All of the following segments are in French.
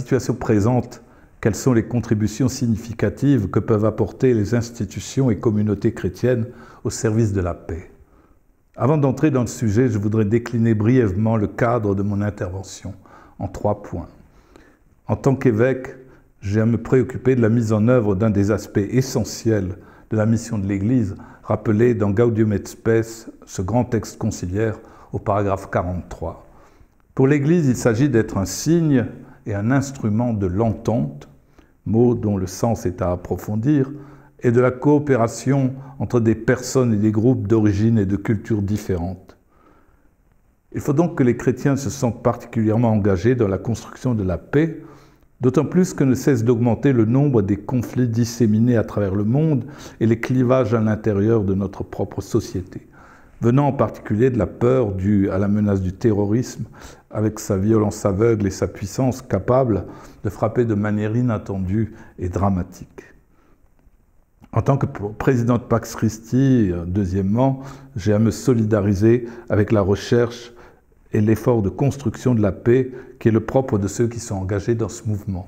situation présente, quelles sont les contributions significatives que peuvent apporter les institutions et communautés chrétiennes au service de la paix. Avant d'entrer dans le sujet, je voudrais décliner brièvement le cadre de mon intervention en 3 points. En tant qu'évêque, j'ai à me préoccuper de la mise en œuvre d'un des aspects essentiels de la mission de l'Église, rappelé dans Gaudium et Spes, ce grand texte conciliaire au paragraphe 43. Pour l'Église, il s'agit d'être un signe et un instrument de l'entente, mot dont le sens est à approfondir, et de la coopération entre des personnes et des groupes d'origine et de cultures différentes. Il faut donc que les chrétiens se sentent particulièrement engagés dans la construction de la paix, d'autant plus que ne cesse d'augmenter le nombre des conflits disséminés à travers le monde et les clivages à l'intérieur de notre propre société, venant en particulier de la peur due à la menace du terrorisme, avec sa violence aveugle et sa puissance capable de frapper de manière inattendue et dramatique. En tant que président de Pax Christi, deuxièmement, j'ai à me solidariser avec la recherche et l'effort de construction de la paix qui est le propre de ceux qui sont engagés dans ce mouvement.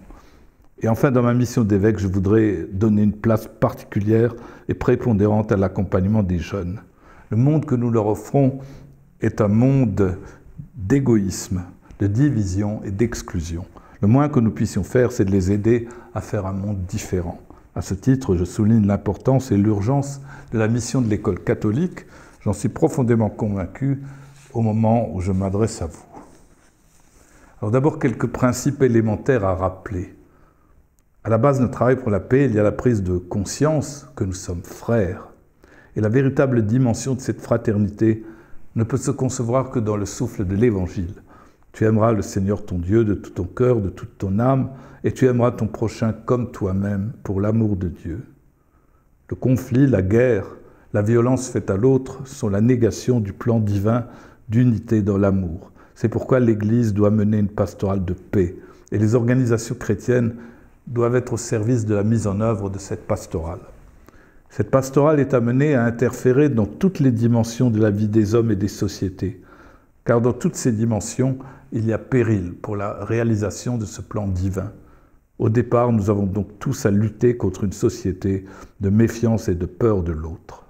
Et enfin, dans ma mission d'évêque, je voudrais donner une place particulière et prépondérante à l'accompagnement des jeunes. Le monde que nous leur offrons est un monde d'égoïsme, de division et d'exclusion. Le moins que nous puissions faire, c'est de les aider à faire un monde différent. À ce titre, je souligne l'importance et l'urgence de la mission de l'école catholique. J'en suis profondément convaincu au moment où je m'adresse à vous. Alors d'abord, quelques principes élémentaires à rappeler. À la base de notre travail pour la paix, il y a la prise de conscience que nous sommes frères. Et la véritable dimension de cette fraternité ne peut se concevoir que dans le souffle de l'Évangile. Tu aimeras le Seigneur ton Dieu de tout ton cœur, de toute ton âme, et tu aimeras ton prochain comme toi-même pour l'amour de Dieu. Le conflit, la guerre, la violence faite à l'autre sont la négation du plan divin d'unité dans l'amour. C'est pourquoi l'Église doit mener une pastorale de paix, et les organisations chrétiennes doivent être au service de la mise en œuvre de cette pastorale. Cette pastorale est amenée à interférer dans toutes les dimensions de la vie des hommes et des sociétés, car dans toutes ces dimensions, il y a péril pour la réalisation de ce plan divin. Au départ, nous avons donc tous à lutter contre une société de méfiance et de peur de l'autre.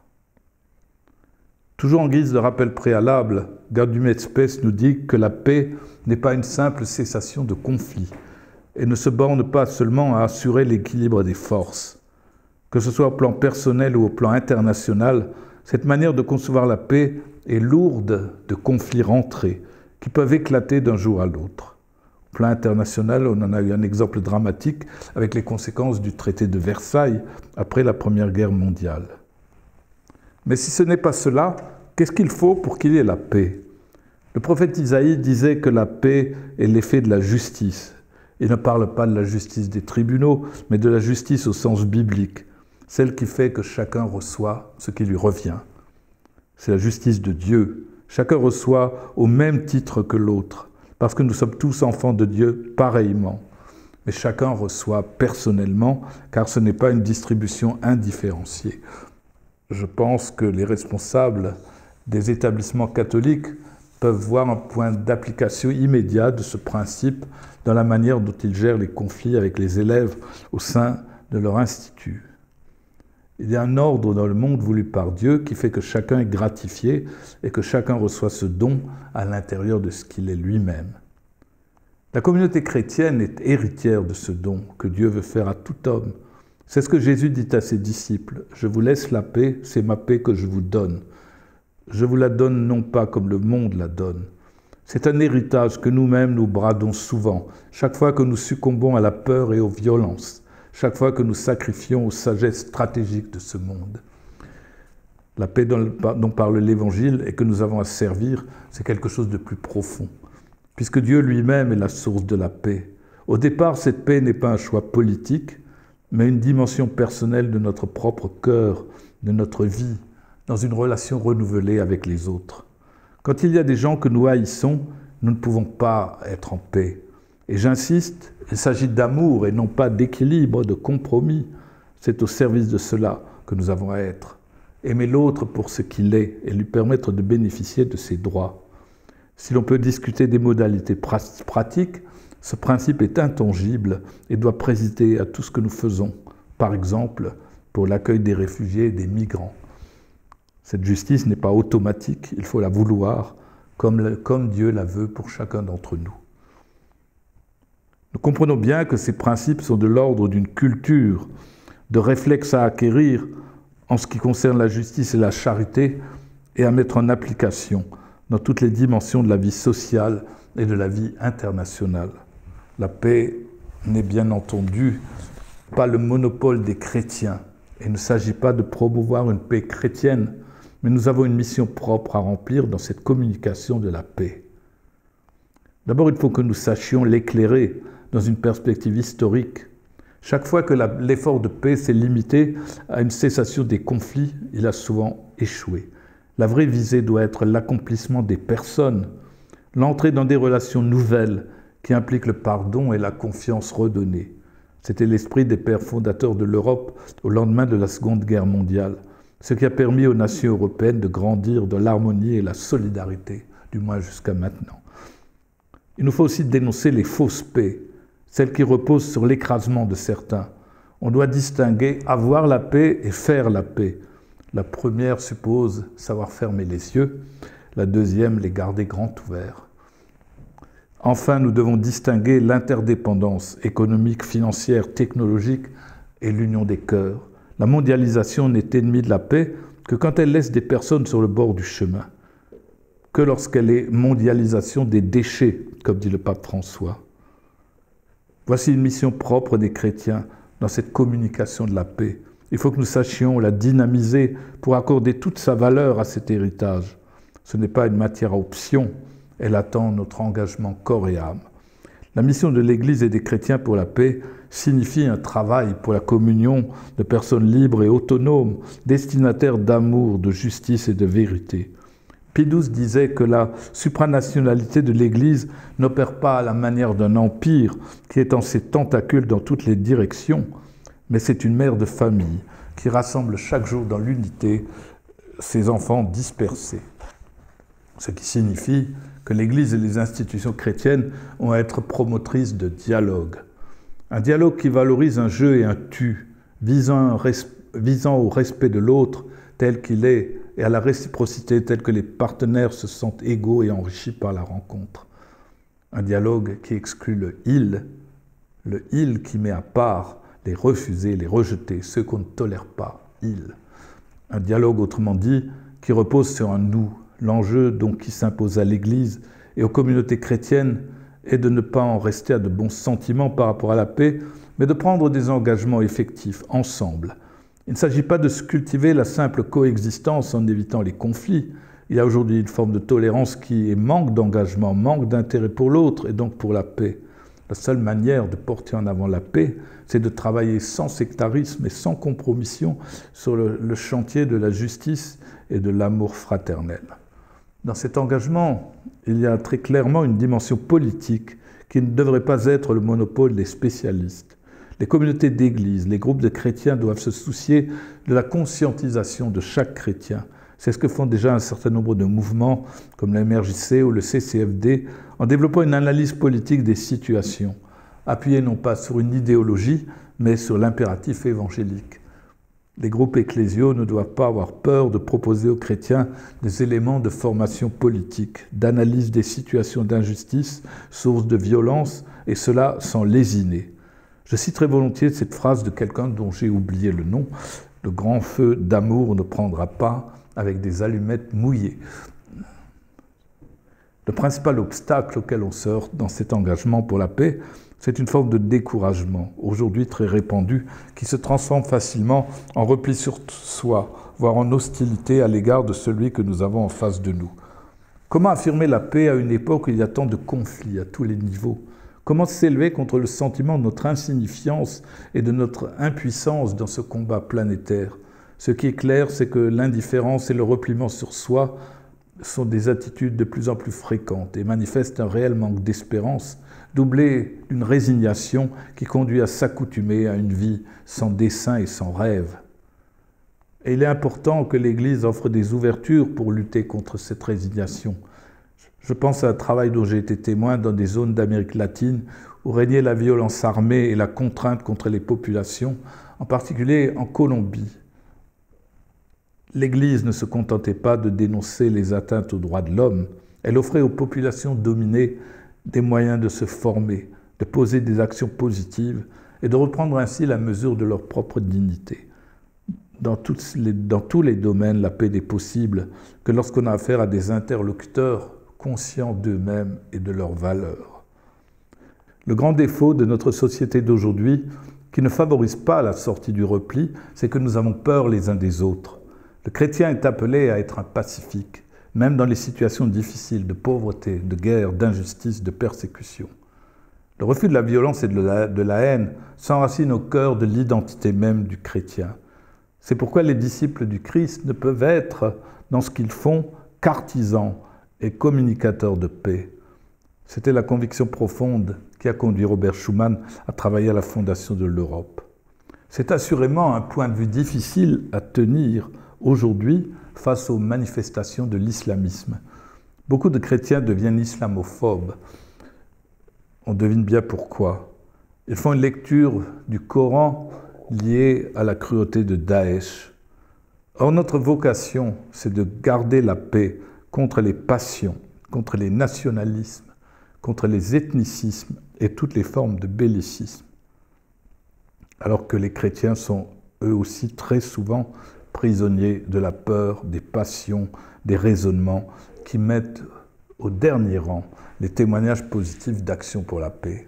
Toujours en guise de rappel préalable, Gaudium et Spes nous dit que la paix n'est pas une simple cessation de conflits et ne se borne pas seulement à assurer l'équilibre des forces. Que ce soit au plan personnel ou au plan international, cette manière de concevoir la paix est lourde de conflits rentrés qui peuvent éclater d'un jour à l'autre. Au plan international, on en a eu un exemple dramatique avec les conséquences du traité de Versailles après la Première Guerre mondiale. Mais si ce n'est pas cela, qu'est-ce qu'il faut pour qu'il y ait la paix? Le prophète Isaïe disait que la paix est l'effet de la justice. Il ne parle pas de la justice des tribunaux, mais de la justice au sens biblique, celle qui fait que chacun reçoit ce qui lui revient. C'est la justice de Dieu. Chacun reçoit au même titre que l'autre, parce que nous sommes tous enfants de Dieu pareillement. Mais chacun reçoit personnellement, car ce n'est pas une distribution indifférenciée. Je pense que les responsables des établissements catholiques peuvent voir un point d'application immédiat de ce principe dans la manière dont ils gèrent les conflits avec les élèves au sein de leur institut. Il y a un ordre dans le monde voulu par Dieu qui fait que chacun est gratifié et que chacun reçoit ce don à l'intérieur de ce qu'il est lui-même. La communauté chrétienne est héritière de ce don que Dieu veut faire à tout homme. C'est ce que Jésus dit à ses disciples. « Je vous laisse la paix, c'est ma paix que je vous donne. Je vous la donne non pas comme le monde la donne. » C'est un héritage que nous-mêmes nous bradons souvent, chaque fois que nous succombons à la peur et aux violences, chaque fois que nous sacrifions aux sagesses stratégiques de ce monde. La paix dont parle l'Évangile et que nous avons à servir, c'est quelque chose de plus profond, puisque Dieu lui-même est la source de la paix. Au départ, cette paix n'est pas un choix politique, mais une dimension personnelle de notre propre cœur, de notre vie, dans une relation renouvelée avec les autres. Quand il y a des gens que nous haïssons, nous ne pouvons pas être en paix. Et j'insiste, il s'agit d'amour et non pas d'équilibre, de compromis. C'est au service de cela que nous avons à être. Aimer l'autre pour ce qu'il est et lui permettre de bénéficier de ses droits. Si l'on peut discuter des modalités pratiques, Ce principe est intangible et doit présider à tout ce que nous faisons, par exemple pour l'accueil des réfugiés et des migrants. Cette justice n'est pas automatique, il faut la vouloir, comme Dieu la veut pour chacun d'entre nous. Nous comprenons bien que ces principes sont de l'ordre d'une culture, de réflexes à acquérir en ce qui concerne la justice et la charité et à mettre en application dans toutes les dimensions de la vie sociale et de la vie internationale. La paix n'est bien entendu pas le monopole des chrétiens. Il ne s'agit pas de promouvoir une paix chrétienne, mais nous avons une mission propre à remplir dans cette communication de la paix. D'abord, il faut que nous sachions l'éclairer dans une perspective historique. Chaque fois que l'effort de paix s'est limité à une cessation des conflits, il a souvent échoué. La vraie visée doit être l'accomplissement des personnes, l'entrée dans des relations nouvelles qui impliquent le pardon et la confiance redonnée. C'était l'esprit des pères fondateurs de l'Europe au lendemain de la Seconde Guerre mondiale, ce qui a permis aux nations européennes de grandir dans l'harmonie et la solidarité, du moins jusqu'à maintenant. Il nous faut aussi dénoncer les fausses paix, celles qui reposent sur l'écrasement de certains. On doit distinguer avoir la paix et faire la paix. La première suppose savoir fermer les yeux, la deuxième les garder grands ouverts. Enfin, nous devons distinguer l'interdépendance économique, financière, technologique et l'union des cœurs. La mondialisation n'est ennemie de la paix que quand elle laisse des personnes sur le bord du chemin, que lorsqu'elle est mondialisation des déchets, comme dit le pape François. Voici une mission propre des chrétiens dans cette communication de la paix. Il faut que nous sachions la dynamiser pour accorder toute sa valeur à cet héritage. Ce n'est pas une matière à option, elle attend notre engagement corps et âme. La mission de l'Église et des chrétiens pour la paix signifie un travail pour la communion de personnes libres et autonomes, destinataires d'amour, de justice et de vérité. Pie XII disait que la supranationalité de l'Église n'opère pas à la manière d'un empire qui étend ses tentacules dans toutes les directions, mais c'est une mère de famille qui rassemble chaque jour dans l'unité ses enfants dispersés. Ce qui signifie que l'Église et les institutions chrétiennes ont à être promotrices de dialogue. Un dialogue qui valorise un je et un tu, visant au respect de l'autre tel qu'il est et à la réciprocité telle que les partenaires se sentent égaux et enrichis par la rencontre. Un dialogue qui exclut le il qui met à part les refusés, les rejetés, ceux qu'on ne tolère pas, il. Un dialogue, autrement dit, qui repose sur un nous. L'enjeu donc qui s'impose à l'Église et aux communautés chrétiennes est de ne pas en rester à de bons sentiments par rapport à la paix, mais de prendre des engagements effectifs ensemble. Il ne s'agit pas de se cultiver la simple coexistence en évitant les conflits. Il y a aujourd'hui une forme de tolérance qui est manque d'engagement, manque d'intérêt pour l'autre et donc pour la paix. La seule manière de porter en avant la paix, c'est de travailler sans sectarisme et sans compromission sur le chantier de la justice et de l'amour fraternel. Dans cet engagement, il y a très clairement une dimension politique qui ne devrait pas être le monopole des spécialistes. Les communautés d'église, les groupes de chrétiens doivent se soucier de la conscientisation de chaque chrétien. C'est ce que font déjà un certain nombre de mouvements comme la MRJC ou le CCFD en développant une analyse politique des situations, appuyée non pas sur une idéologie, mais sur l'impératif évangélique. Les groupes ecclésiaux ne doivent pas avoir peur de proposer aux chrétiens des éléments de formation politique, d'analyse des situations d'injustice, sources de violence, et cela sans lésiner. Je citerai volontiers cette phrase de quelqu'un dont j'ai oublié le nom, « Le grand feu d'amour ne prendra pas avec des allumettes mouillées ». Le principal obstacle auquel on se heurte dans cet engagement pour la paix, c'est une forme de découragement, aujourd'hui très répandu, qui se transforme facilement en repli sur soi, voire en hostilité à l'égard de celui que nous avons en face de nous. Comment affirmer la paix à une époque où il y a tant de conflits à tous les niveaux ? Comment s'élever contre le sentiment de notre insignifiance et de notre impuissance dans ce combat planétaire ? Ce qui est clair, c'est que l'indifférence et le repliement sur soi sont des attitudes de plus en plus fréquentes et manifestent un réel manque d'espérance, doublé d'une résignation qui conduit à s'accoutumer à une vie sans dessein et sans rêve. Et il est important que l'Église offre des ouvertures pour lutter contre cette résignation. Je pense à un travail dont j'ai été témoin dans des zones d'Amérique latine où régnait la violence armée et la contrainte contre les populations, en particulier en Colombie. L'Église ne se contentait pas de dénoncer les atteintes aux droits de l'homme, elle offrait aux populations dominées des moyens de se former, de poser des actions positives et de reprendre ainsi la mesure de leur propre dignité. Dans tous les domaines, la paix n'est possible que lorsqu'on a affaire à des interlocuteurs conscients d'eux-mêmes et de leurs valeurs. Le grand défaut de notre société d'aujourd'hui, qui ne favorise pas la sortie du repli, c'est que nous avons peur les uns des autres. Le chrétien est appelé à être un pacifique, même dans les situations difficiles de pauvreté, de guerre, d'injustice, de persécution. Le refus de la violence et de la haine s'enracine au cœur de l'identité même du chrétien. C'est pourquoi les disciples du Christ ne peuvent être, dans ce qu'ils font, qu'artisans et communicateurs de paix. C'était la conviction profonde qui a conduit Robert Schuman à travailler à la fondation de l'Europe. C'est assurément un point de vue difficile à tenir aujourd'hui face aux manifestations de l'islamisme. Beaucoup de chrétiens deviennent islamophobes. On devine bien pourquoi. Ils font une lecture du Coran liée à la cruauté de Daesh. Or, notre vocation, c'est de garder la paix contre les passions, contre les nationalismes, contre les ethnicismes et toutes les formes de bellicisme. Alors que les chrétiens sont eux aussi très souvent prisonniers de la peur, des passions, des raisonnements qui mettent au dernier rang les témoignages positifs d'action pour la paix.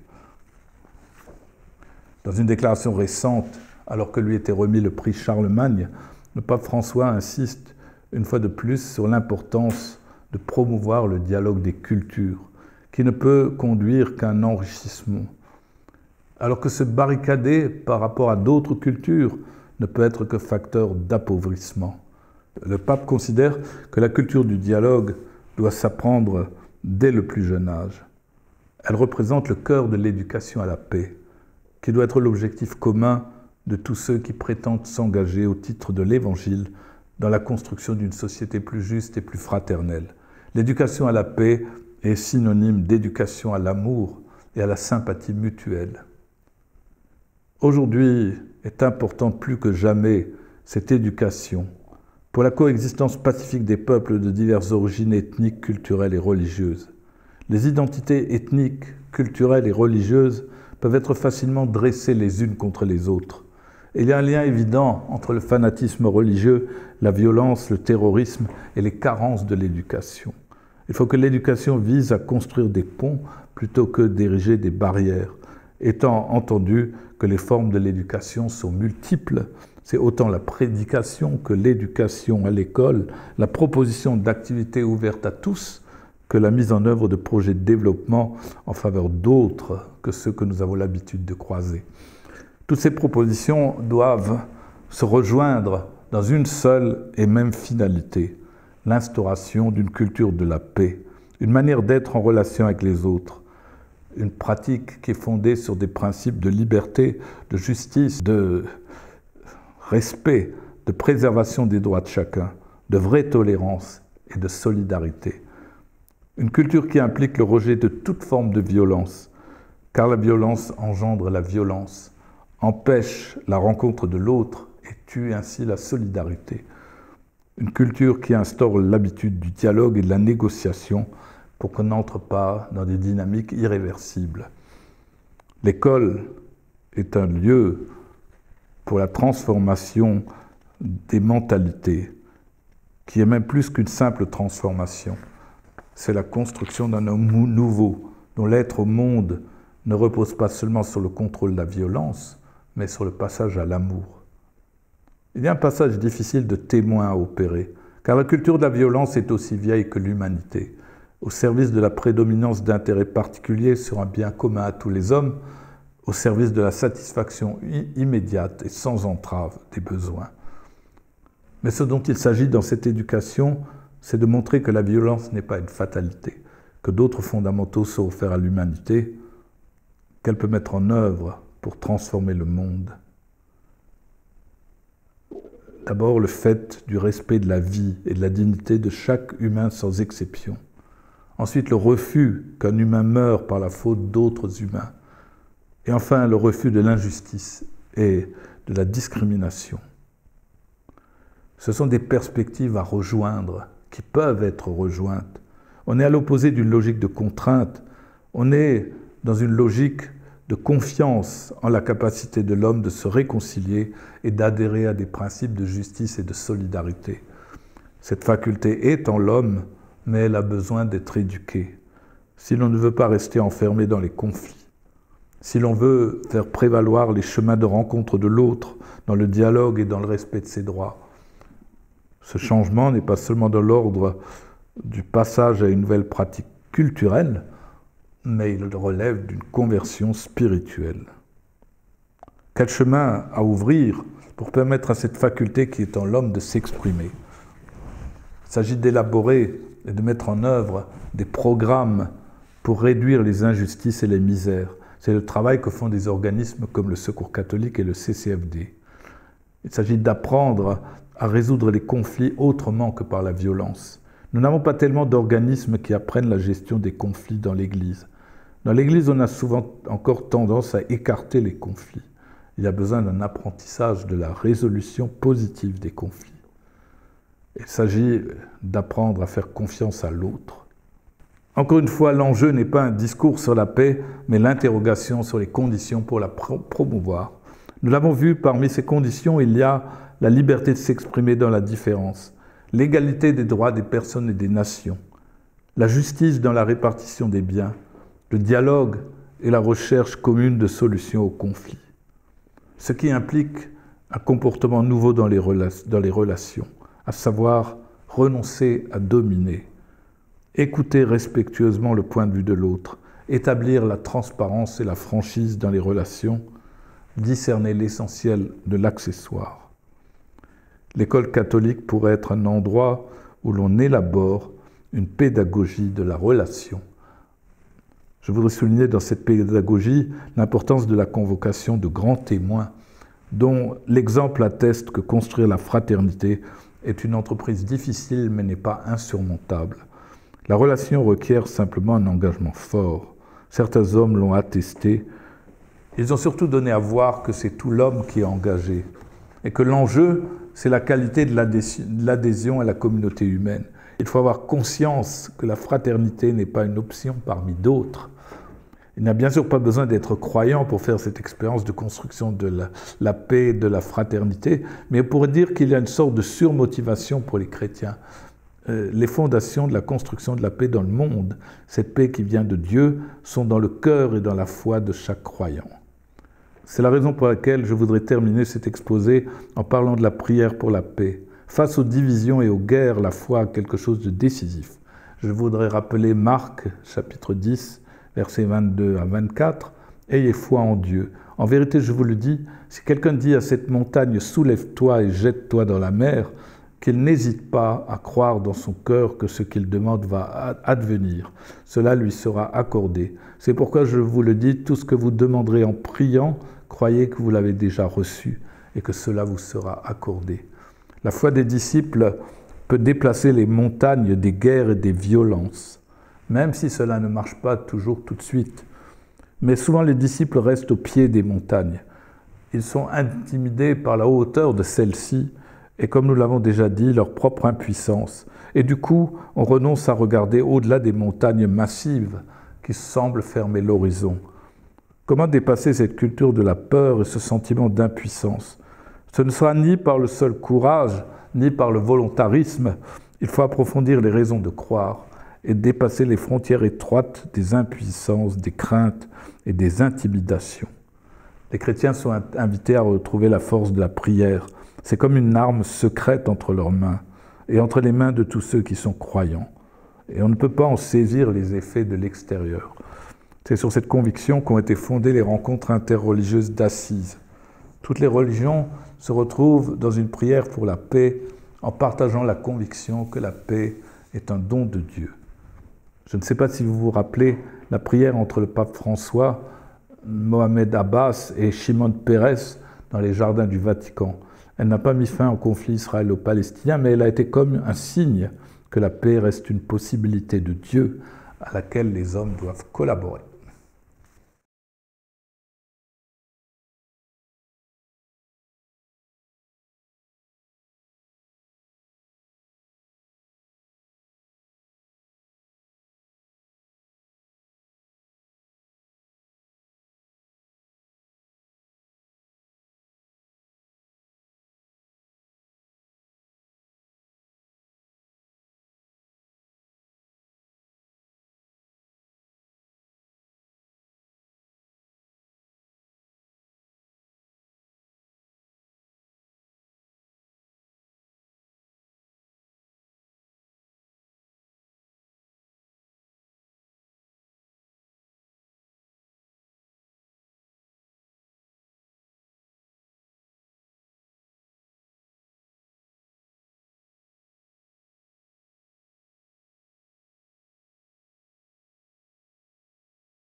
Dans une déclaration récente, alors que lui était remis le prix Charlemagne, le pape François insiste une fois de plus sur l'importance de promouvoir le dialogue des cultures, qui ne peut conduire qu'à un enrichissement. Alors que se barricader par rapport à d'autres cultures ne peut être que facteur d'appauvrissement. Le pape considère que la culture du dialogue doit s'apprendre dès le plus jeune âge. Elle représente le cœur de l'éducation à la paix, qui doit être l'objectif commun de tous ceux qui prétendent s'engager au titre de l'Évangile dans la construction d'une société plus juste et plus fraternelle. L'éducation à la paix est synonyme d'éducation à l'amour et à la sympathie mutuelle. Aujourd'hui est importante plus que jamais cette éducation pour la coexistence pacifique des peuples de diverses origines ethniques, culturelles et religieuses. Les identités ethniques, culturelles et religieuses peuvent être facilement dressées les unes contre les autres. Il y a un lien évident entre le fanatisme religieux, la violence, le terrorisme et les carences de l'éducation. Il faut que l'éducation vise à construire des ponts plutôt que d'ériger des barrières, étant entendu que les formes de l'éducation sont multiples. C'est autant la prédication que l'éducation à l'école, la proposition d'activités ouvertes à tous, que la mise en œuvre de projets de développement en faveur d'autres que ceux que nous avons l'habitude de croiser. Toutes ces propositions doivent se rejoindre dans une seule et même finalité, l'instauration d'une culture de la paix, une manière d'être en relation avec les autres, une pratique qui est fondée sur des principes de liberté, de justice, de respect, de préservation des droits de chacun, de vraie tolérance et de solidarité. Une culture qui implique le rejet de toute forme de violence, car la violence engendre la violence, empêche la rencontre de l'autre et tue ainsi la solidarité. Une culture qui instaure l'habitude du dialogue et de la négociation pour qu'on n'entre pas dans des dynamiques irréversibles. L'école est un lieu pour la transformation des mentalités, qui est même plus qu'une simple transformation. C'est la construction d'un homme nouveau, dont l'être au monde ne repose pas seulement sur le contrôle de la violence, mais sur le passage à l'amour. Il y a un passage difficile de témoin à opérer, car la culture de la violence est aussi vieille que l'humanité, au service de la prédominance d'intérêts particuliers sur un bien commun à tous les hommes, au service de la satisfaction immédiate et sans entrave des besoins. Mais ce dont il s'agit dans cette éducation, c'est de montrer que la violence n'est pas une fatalité, que d'autres fondamentaux sont offerts à l'humanité, qu'elle peut mettre en œuvre pour transformer le monde. D'abord, le fait du respect de la vie et de la dignité de chaque humain sans exception. Ensuite, le refus qu'un humain meure par la faute d'autres humains. Et enfin, le refus de l'injustice et de la discrimination. Ce sont des perspectives à rejoindre, qui peuvent être rejointes. On est à l'opposé d'une logique de contrainte, on est dans une logique de confiance en la capacité de l'homme de se réconcilier et d'adhérer à des principes de justice et de solidarité. Cette faculté est en l'homme, mais elle a besoin d'être éduquée. Si l'on ne veut pas rester enfermé dans les conflits, si l'on veut faire prévaloir les chemins de rencontre de l'autre, dans le dialogue et dans le respect de ses droits, ce changement n'est pas seulement de l'ordre du passage à une nouvelle pratique culturelle, mais il relève d'une conversion spirituelle. Quel chemin à ouvrir pour permettre à cette faculté qui est en l'homme de s'exprimer? Il s'agit d'élaborer et de mettre en œuvre des programmes pour réduire les injustices et les misères. C'est le travail que font des organismes comme le Secours catholique et le CCFD. Il s'agit d'apprendre à résoudre les conflits autrement que par la violence. Nous n'avons pas tellement d'organismes qui apprennent la gestion des conflits dans l'Église. Dans l'Église, on a souvent encore tendance à écarter les conflits. Il y a besoin d'un apprentissage de la résolution positive des conflits. Il s'agit d'apprendre à faire confiance à l'autre. Encore une fois, l'enjeu n'est pas un discours sur la paix, mais l'interrogation sur les conditions pour la promouvoir. Nous l'avons vu, parmi ces conditions, il y a la liberté de s'exprimer dans la différence, l'égalité des droits des personnes et des nations, la justice dans la répartition des biens, le dialogue et la recherche commune de solutions aux conflits. Ce qui implique un comportement nouveau dans les relations, à savoir renoncer à dominer, écouter respectueusement le point de vue de l'autre, établir la transparence et la franchise dans les relations, discerner l'essentiel de l'accessoire. L'école catholique pourrait être un endroit où l'on élabore une pédagogie de la relation. Je voudrais souligner dans cette pédagogie l'importance de la convocation de grands témoins, dont l'exemple atteste que construire la fraternité est une entreprise difficile mais n'est pas insurmontable. La relation requiert simplement un engagement fort. Certains hommes l'ont attesté. Ils ont surtout donné à voir que c'est tout l'homme qui est engagé et que l'enjeu, c'est la qualité de l'adhésion à la communauté humaine. Il faut avoir conscience que la fraternité n'est pas une option parmi d'autres. Il n'a bien sûr pas besoin d'être croyant pour faire cette expérience de construction de la paix et de la fraternité, mais on pourrait dire qu'il y a une sorte de surmotivation pour les chrétiens. Les fondations de la construction de la paix dans le monde, cette paix qui vient de Dieu, sont dans le cœur et dans la foi de chaque croyant. C'est la raison pour laquelle je voudrais terminer cet exposé en parlant de la prière pour la paix. Face aux divisions et aux guerres, la foi a quelque chose de décisif. Je voudrais rappeler Marc, chapitre 10, versets 22 à 24. « Ayez foi en Dieu. En vérité, je vous le dis, si quelqu'un dit à cette montagne, soulève-toi et jette-toi dans la mer, qu'il n'hésite pas à croire dans son cœur que ce qu'il demande va advenir. Cela lui sera accordé. C'est pourquoi je vous le dis, tout ce que vous demanderez en priant, croyez que vous l'avez déjà reçu et que cela vous sera accordé. » La foi des disciples peut déplacer les montagnes des guerres et des violences, même si cela ne marche pas toujours tout de suite. Mais souvent les disciples restent au pied des montagnes. Ils sont intimidés par la hauteur de celles-ci et, comme nous l'avons déjà dit, leur propre impuissance. Et du coup, on renonce à regarder au-delà des montagnes massives qui semblent fermer l'horizon. Comment dépasser cette culture de la peur et ce sentiment d'impuissance? Ce ne sera ni par le seul courage, ni par le volontarisme. Il faut approfondir les raisons de croire et dépasser les frontières étroites des impuissances, des craintes et des intimidations. Les chrétiens sont invités à retrouver la force de la prière. C'est comme une arme secrète entre leurs mains et entre les mains de tous ceux qui sont croyants. Et on ne peut pas en saisir les effets de l'extérieur. C'est sur cette conviction qu'ont été fondées les rencontres interreligieuses d'Assise. Toutes les religions se retrouvent dans une prière pour la paix en partageant la conviction que la paix est un don de Dieu. Je ne sais pas si vous vous rappelez la prière entre le pape François, Mohamed Abbas et Shimon Peres dans les jardins du Vatican. Elle n'a pas mis fin au conflit israélo-palestinien, mais elle a été comme un signe que la paix reste une possibilité de Dieu à laquelle les hommes doivent collaborer.